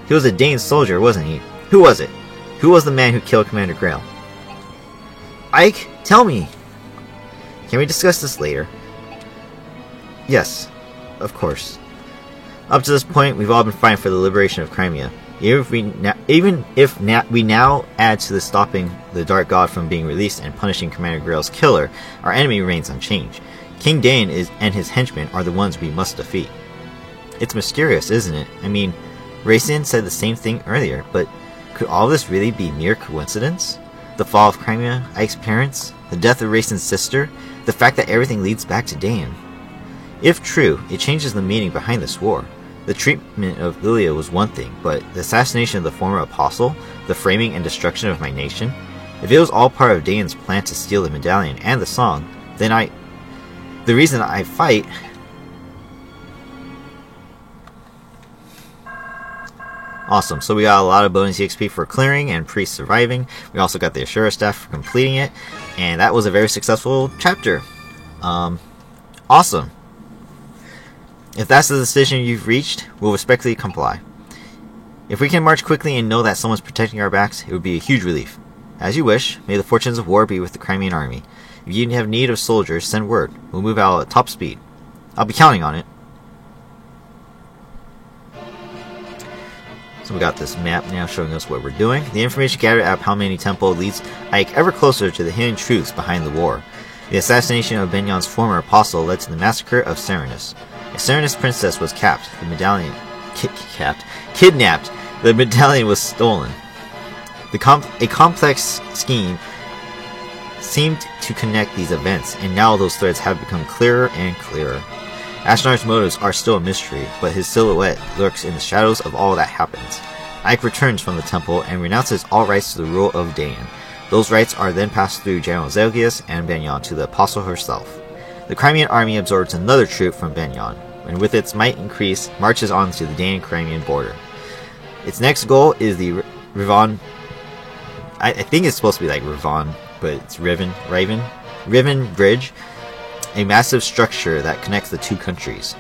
He was a Dane soldier, wasn't he? Who was it? Who was the man who killed Commander Grail? Ike, tell me! Can we discuss this later? Yes. Of course. Up to this point, we've all been fighting for the liberation of Crimea. Even if we now add to the stopping the Dark God from being released and punishing Commander Grail's killer, our enemy remains unchanged. King Dain and his henchmen are the ones we must defeat. It's mysterious, isn't it? I mean, Rayson said the same thing earlier, but could all this really be mere coincidence? The fall of Crimea, Ike's parents, the death of Rayson's sister, the fact that everything leads back to Dain. If true, it changes the meaning behind this war. The treatment of Lilia was one thing, but the assassination of the former apostle, the framing and destruction of my nation, if it was all part of Dain's plan to steal the medallion and the song, then the reason I fight... Awesome, so we got a lot of bonus EXP for clearing and priest surviving. We also got the Ashura staff for completing it, and that was a very successful chapter. Awesome. If that's the decision you've reached, we'll respectfully comply. If we can march quickly and know that someone's protecting our backs, it would be a huge relief. As you wish, may the fortunes of war be with the Crimean army. If you have need of soldiers, send word. We'll move out at top speed. I'll be counting on it. So we got this map now showing us what we're doing. The information gathered at Palmani Temple leads Ike ever closer to the hidden truths behind the war. The assassination of Benion's former apostle led to the massacre of Serenus. A Serenus princess was kidnapped. The medallion was stolen. A complex scheme seemed to connect these events, and now those threads have become clearer and clearer. Ashnar's motives are still a mystery, but his silhouette lurks in the shadows of all that happens. Ike returns from the temple and renounces all rights to the rule of Dain. Those rights are then passed through General Zelgius and Benion to the apostle herself. The Crimean army absorbs another troop from Benion, and with its might increased, marches on to the Dain-Crimean border. Its next goal is the Riven... I think it's supposed to be like Riven, but it's Riven Bridge, a massive structure that connects the two countries.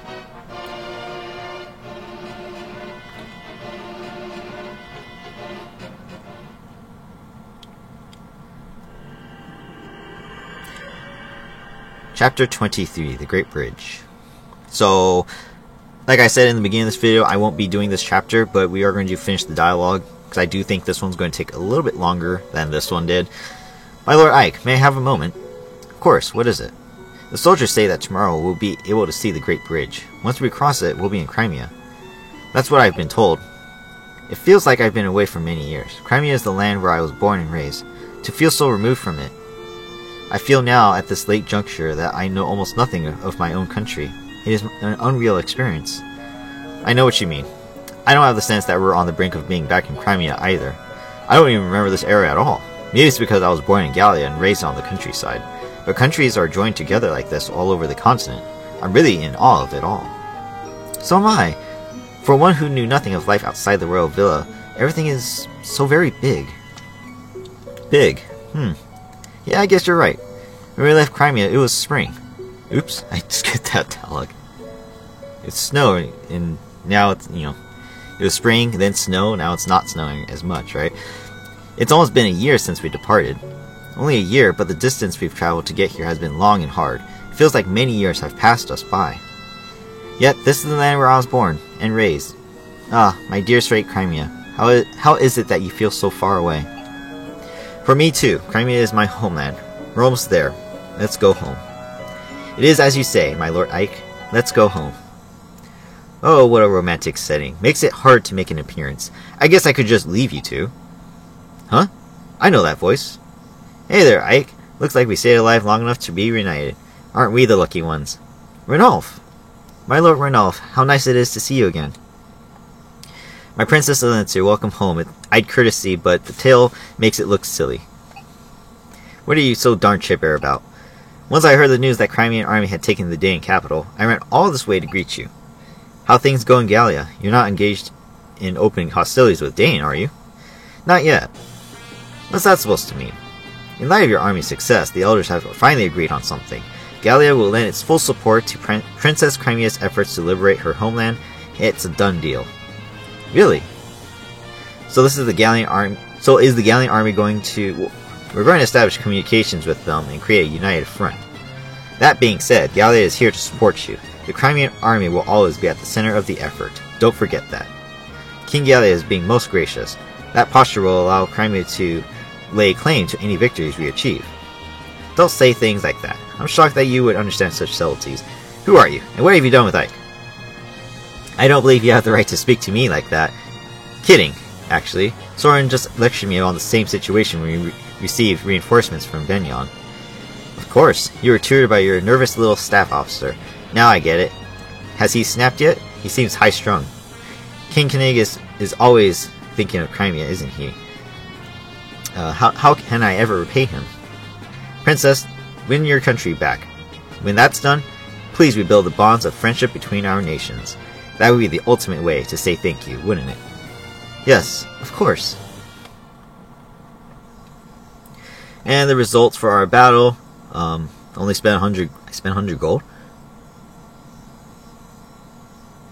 Chapter 23, The Great Bridge. So, like I said in the beginning of this video, I won't be doing this chapter, but we are going to finish the dialogue, because I do think this one's going to take a little bit longer than this one did. My Lord Ike, may I have a moment? Of course, what is it? The soldiers say that tomorrow we'll be able to see the Great Bridge. Once we cross it, we'll be in Crimea. That's what I've been told. It feels like I've been away for many years. Crimea is the land where I was born and raised. To feel so removed from it, I feel now at this late juncture that I know almost nothing of my own country. It is an unreal experience. I know what you mean. I don't have the sense that we're on the brink of being back in Crimea either. I don't even remember this area at all. Maybe it's because I was born in Gallia and raised on the countryside. But countries are joined together like this all over the continent. I'm really in awe of it all. So am I. For one who knew nothing of life outside the royal villa, everything is so very big. Big. Yeah, I guess you're right. When we left Crimea, it was spring. Oops, I just get that dialogue. It's snow, and now it's, it was spring, then snow, now it's not snowing as much, right? It's almost been a year since we departed. Only a year, but the distance we've traveled to get here has been long and hard. It feels like many years have passed us by. Yet, this is the land where I was born and raised. Ah, my dear straight Crimea, how is it that you feel so far away? For me too, Crimea is my homeland. We're almost there. Let's go home. It is as you say, my Lord Ike. Let's go home. Oh, what a romantic setting. Makes it hard to make an appearance. I guess I could just leave you two. Huh? I know that voice. Hey there, Ike. Looks like we stayed alive long enough to be reunited. Aren't we the lucky ones? Ranulf! My Lord Ranulf, how nice it is to see you again. My Princess Alentir, welcome home. I'd courtesy, but the tale makes it look silly. What are you so darn chipper about? Once I heard the news that Crimean army had taken the Dain capital, I ran all this way to greet you. How things go in Gallia? You're not engaged in open hostilities with Dain, are you? Not yet. What's that supposed to mean? In light of your army's success, the elders have finally agreed on something. Gallia will lend its full support to Princess Crimea's efforts to liberate her homeland. It's a done deal. Really? So this is the Gallian army. So is the Gallian army going to? We're going to establish communications with them and create a united front. That being said, Gallia is here to support you. The Crimean army will always be at the center of the effort. Don't forget that. King Gallia is being most gracious. That posture will allow Crimea to lay claim to any victories we achieve. Don't say things like that. I'm shocked that you would understand such subtleties. Who are you, and what have you done with Ike? I don't believe you have the right to speak to me like that. Kidding, actually. Soren just lectured me on the same situation when we received reinforcements from Benyon. Of course, you were tutored by your nervous little staff officer. Now I get it. Has he snapped yet? He seems high-strung. King Koenig is always thinking of Crimea, isn't he? How can I ever repay him? Princess, win your country back. When that's done, please rebuild the bonds of friendship between our nations. That would be the ultimate way to say thank you, wouldn't it? Yes, of course. And the results for our battle. Only spent 100. I spent 100 gold.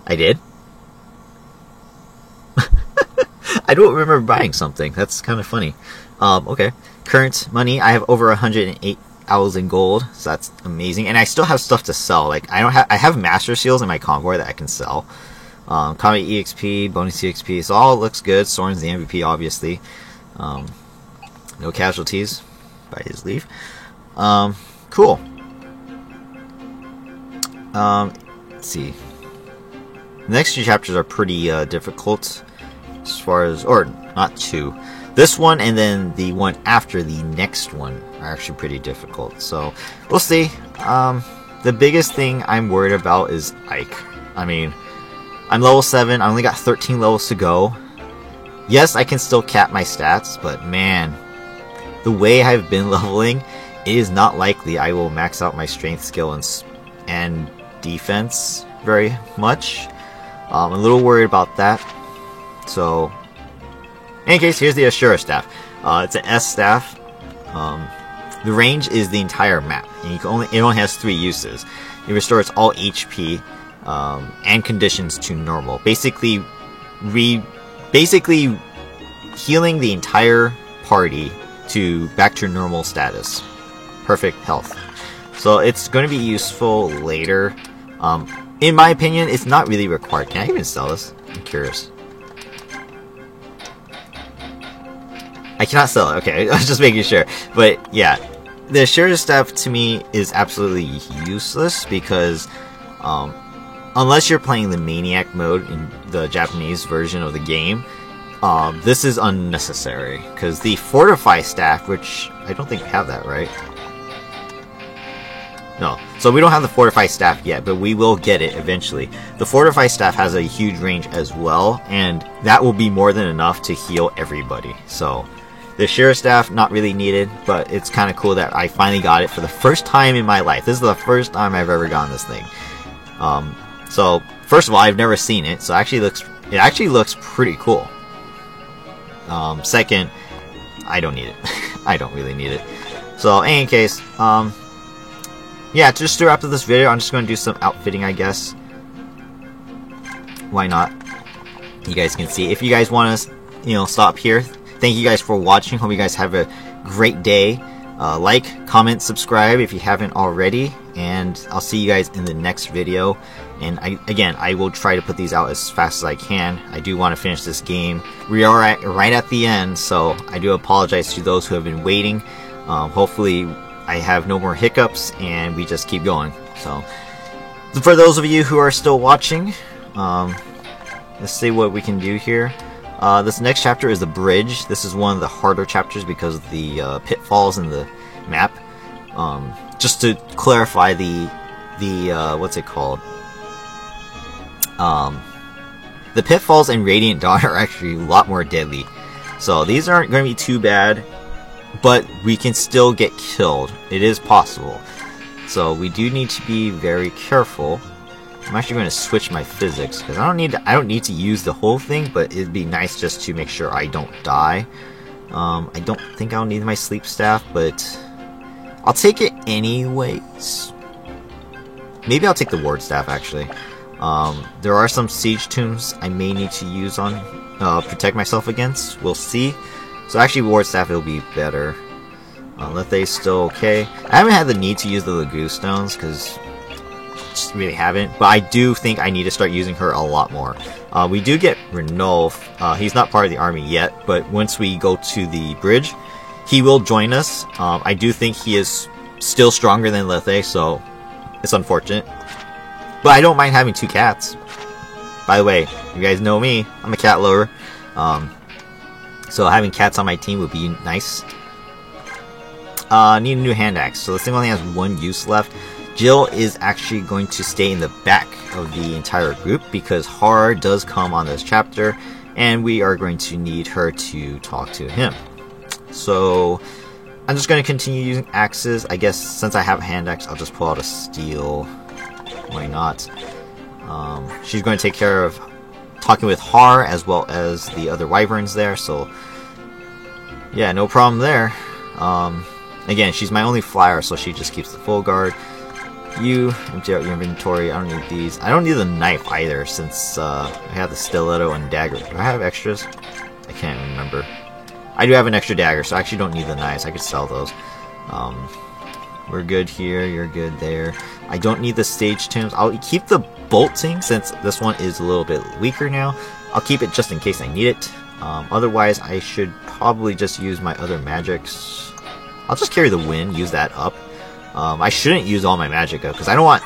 I did. I don't remember buying something. That's kind of funny. Okay. Current money. I have over 108,000 gold, so that's amazing. And I still have stuff to sell. Like I have master seals in my convoy that I can sell. Combat EXP, bonus EXP. So all looks good. Soren's the MVP, obviously. No casualties by his leave. Cool. Let's see. The next two chapters are pretty difficult, as far as, or not two. This one and then the one after the next one are actually pretty difficult. So we'll see. The biggest thing I'm worried about is Ike. I mean, I'm level 7. I only got 13 levels to go. Yes, I can still cap my stats, but man, the way I've been leveling, it is not likely I will max out my strength, skill, and defense very much. I'm a little worried about that. So, in any case, here's the Ashura staff. It's an S staff. The range is the entire map, and it only has 3 uses. It restores all HP and conditions to normal. Basically healing the entire party back to normal status. Perfect health. So it's going to be useful later. In my opinion, it's not really required. Can I even sell this? I'm curious. I cannot sell it. Okay, I was just making sure. But yeah, the Ashura staff to me is absolutely useless because unless you're playing the Maniac mode in the Japanese version of the game, this is unnecessary. Because the Fortify staff, which I don't think we have that, right? No, so we don't have the Fortify staff yet, but we will get it eventually. The Fortify staff has a huge range as well, and that will be more than enough to heal everybody. So, the Ashura staff, not really needed, but it's kind of cool that I finally got it for the first time in my life. This is the first time I've ever gotten this thing. So, first of all, I've never seen it, so it actually looks pretty cool. Second, I don't need it. I don't really need it. So, in any case, yeah, just to wrap up this video, I'm just going to do some outfitting, I guess. Why not? You guys can see. If you guys want to, stop here, thank you guys for watching. Hope you guys have a great day. Like, comment, subscribe if you haven't already. And I'll see you guys in the next video. And again, I will try to put these out as fast as I can. I do want to finish this game. We are right at the end, so I do apologize to those who have been waiting. Hopefully I have no more hiccups and we just keep going. So for those of you who are still watching, let's see what we can do here. This next chapter is the bridge. This is one of the harder chapters because of the pitfalls in the map. Just to clarify, the what's it called? The pitfalls in Radiant Dawn are actually a lot more deadly. So these aren't going to be too bad, but we can still get killed. It is possible. So we do need to be very careful. I'm actually going to switch my physics because I don't need to use the whole thing, but it'd be nice just to make sure I don't die. I don't think I'll need my sleep staff, but I'll take it anyways. Maybe I'll take the ward staff actually. There are some siege tombs I may need to use on protect myself against. We'll see. So actually, ward staff will be better. Lethay's still okay. I haven't had the need to use the Lagoo stones because just really haven't, but I do think I need to start using her a lot more. We do get Ranulf. He's not part of the army yet, but once we go to the bridge, he will join us. I do think he is still stronger than Lethay, so it's unfortunate. But I don't mind having 2 cats. By the way, you guys know me, I'm a cat lover. So having cats on my team would be nice. Need a new hand axe. So this thing only has 1 use left. Jill is actually going to stay in the back of the entire group because Har does come on this chapter, and we are going to need her to talk to him. So I'm just going to continue using axes. I guess since I have a hand axe, I'll just pull out a steel. Why not? She's going to take care of talking with Har as well as the other wyverns there, so yeah, no problem there. Again, she's my only flyer, so she just keeps the full guard. You empty out your inventory. I don't need these. I don't need the knife either, since I have the stiletto and dagger. Do I have extras? I can't remember. I do have an extra dagger, so I actually don't need the knives. I could sell those. We're good here. You're good there. I don't need the sage tombs. I'll keep the bolting since this one is a little bit weaker now. I'll keep it just in case I need it. Otherwise, I should probably just use my other magics. I'll just carry the wind, use that up. I shouldn't use all my magicka because I don't want...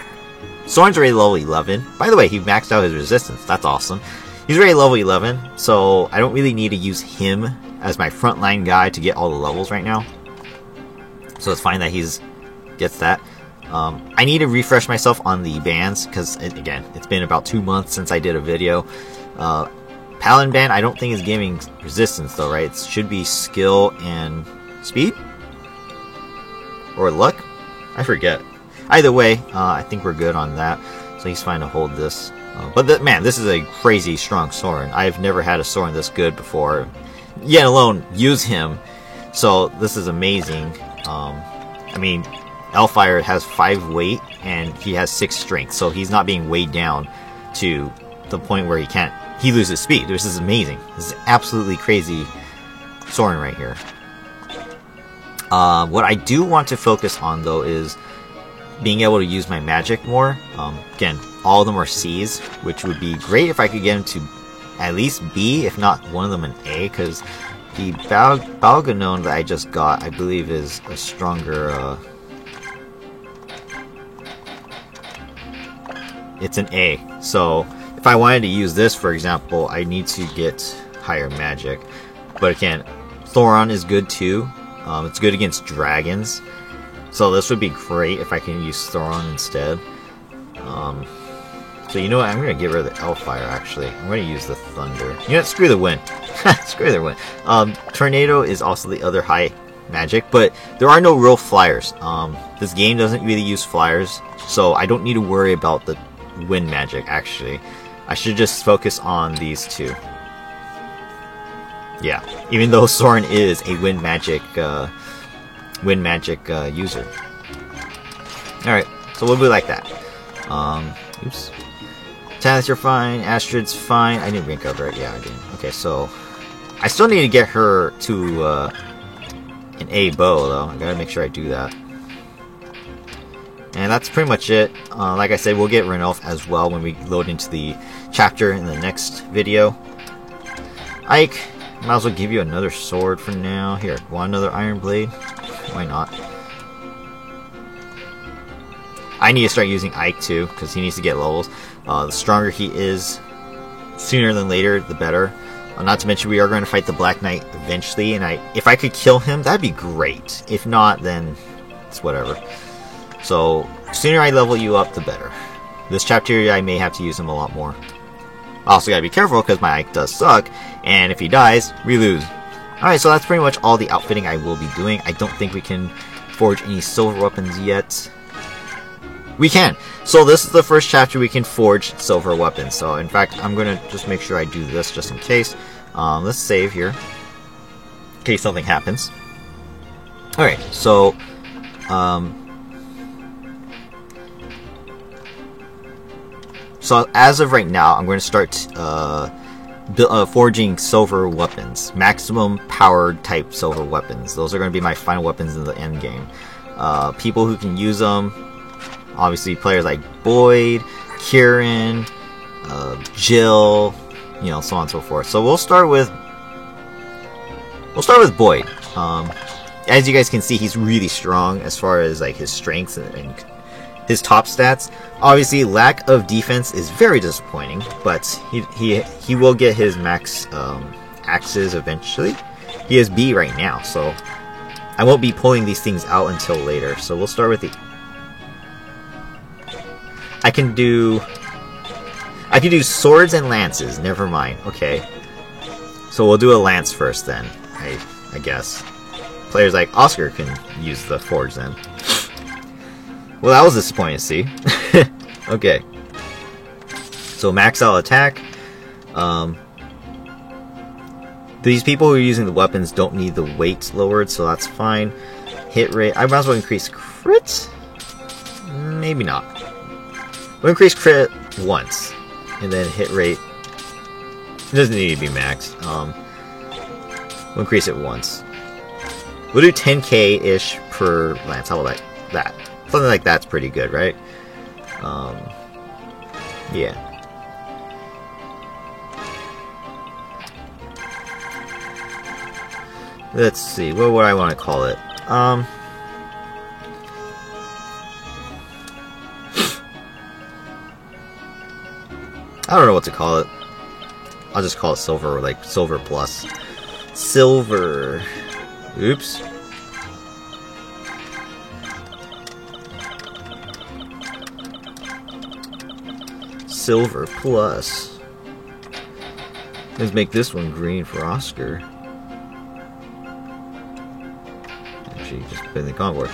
Soren's already level 11. By the way, he maxed out his resistance. That's awesome. He's already level 11, so I don't really need to use him as my frontline guy to get all the levels right now. So it's fine that he's gets that. I need to refresh myself on the bands because, again, it's been about 2 months since I did a video. Paladin band I don't think is giving resistance though, right? It should be skill and speed? Or luck? I forget. Either way, I think we're good on that. So he's fine to hold this. But man, this is a crazy strong Soren. I've never had a Soren this good before. Yet alone use him. So this is amazing. I mean, Elfire has 5 weight and he has 6 strength. So he's not being weighed down to the point where he loses speed. This is amazing. This is absolutely crazy Soren right here. What I do want to focus on though is being able to use my magic more. Again, all of them are C's, which would be great if I could get them to at least B, if not one of them an A, because the Balganon that I just got, I believe, is a stronger... it's an A. So if I wanted to use this, for example, I need to get higher magic. But again, Thoron is good too. It's good against dragons. So this would be great if I can use Thoron instead. So you know what? I'm going to get rid of the Elfire, actually. I'm going to use the Thunder. You know what? Screw the wind. Screw the wind. Tornado is also the other high magic, but there are no real flyers. This game doesn't really use flyers, so I don't need to worry about the wind magic, actually. I should just focus on these two. Yeah, even though Soren is a wind magic user. Alright, so we'll be like that. Oops. Tanith, you're fine. Astrid's fine. I didn't rank up, right? Yeah, I didn't. Okay, so I still need to get her to an A bow, though. I gotta make sure I do that. And that's pretty much it. Like I said, we'll get Ranulf as well when we load into the chapter in the next video. Ike, might as well give you another sword for now. Here, want another iron blade? Why not? I need to start using Ike too, because he needs to get levels. The stronger he is, sooner than later, the better. Not to mention, we are going to fight the Black Knight eventually, and if I could kill him, that'd be great. If not, then it's whatever. So, sooner I level you up, the better. This chapter, I may have to use him a lot more. I also gotta be careful, because my Ike does suck, and if he dies, we lose. Alright, so that's pretty much all the outfitting I will be doing. I don't think we can forge any silver weapons yet. We can! So this is the first chapter we can forge silver weapons. So in fact, I'm gonna just make sure I do this just in case. Let's save here. In case something happens. Alright, so... So as of right now, I'm going to start forging silver weapons, maximum powered type silver weapons. Those are going to be my final weapons in the end game. People who can use them, obviously players like Boyd, Kieran, Jill, you know, so on and so forth. So we'll start with Boyd. As you guys can see, he's really strong as far as like his strengths and his top stats. Obviously, lack of defense is very disappointing, but he will get his max axes eventually. He has B right now, so I won't be pulling these things out until later. So we'll start with the. I can do swords and lances. Never mind. Okay, so we'll do a lance first then. I guess players like Oscar can use the forge then. Well, that was disappointing to see. Okay. So max out attack. These people who are using the weapons don't need the weight lowered, so that's fine. Hit rate. I might as well increase crit. Maybe not. We'll increase crit once, and then hit rate. It doesn't need to be maxed. We'll increase it once. We'll do 10k-ish per lance. How about that? Something like that's pretty good, right? Yeah. Let's see. What would I want to call it? I don't know what to call it. I'll just call it silver, or like silver plus. Silver. Oops. Silver plus. Let's make this one green for Oscar. Actually, just put in the convoy.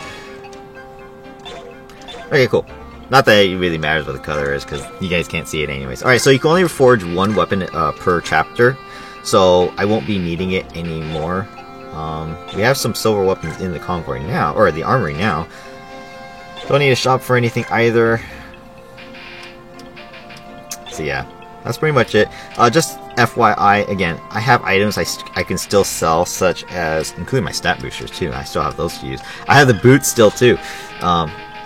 Okay, cool. Not that it really matters what the color is, because you guys can't see it anyways. Alright, so you can only forge one weapon per chapter, so I won't be needing it anymore. We have some silver weapons in the convoy now, or the armory now. Don't need to shop for anything either. So yeah, that's pretty much it. Just FYI, again, I have items I can still sell, such as, including my stat boosters too. I still have those to use. I have the boots still too.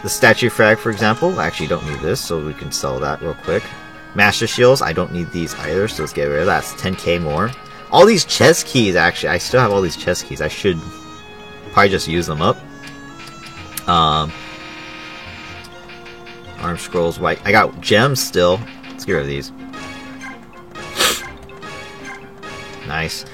The statue frag, for example, I actually don't need this, so we can sell that real quick. Master shields, I don't need these either, so let's get rid of that. It's 10k more. All these chest keys, actually, I still have all these chest keys. I should probably just use them up. Arm scrolls, white. I got gems still. Let's get rid of these. Nice.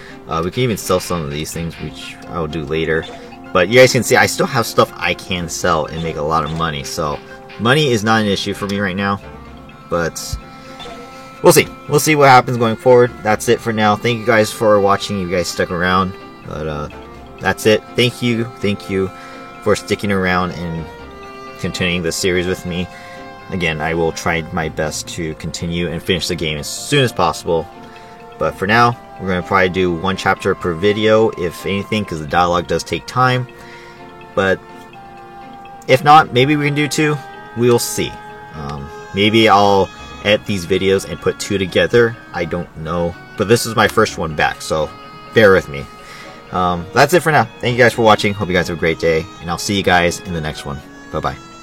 We can even sell some of these things, which I will do later. But you guys can see I still have stuff I can sell and make a lot of money. So money is not an issue for me right now. But we'll see. We'll see what happens going forward. That's it for now. Thank you guys for watching. You guys stuck around. But that's it. Thank you for sticking around and continuing the series with me. Again, I will try my best to continue and finish the game as soon as possible. But for now, we're going to probably do one chapter per video, if anything, because the dialogue does take time. But if not, maybe we can do two. We'll see. Maybe I'll edit these videos and put two together. I don't know. But this is my first one back, so bear with me. That's it for now. Thank you guys for watching. Hope you guys have a great day. And I'll see you guys in the next one. Bye-bye.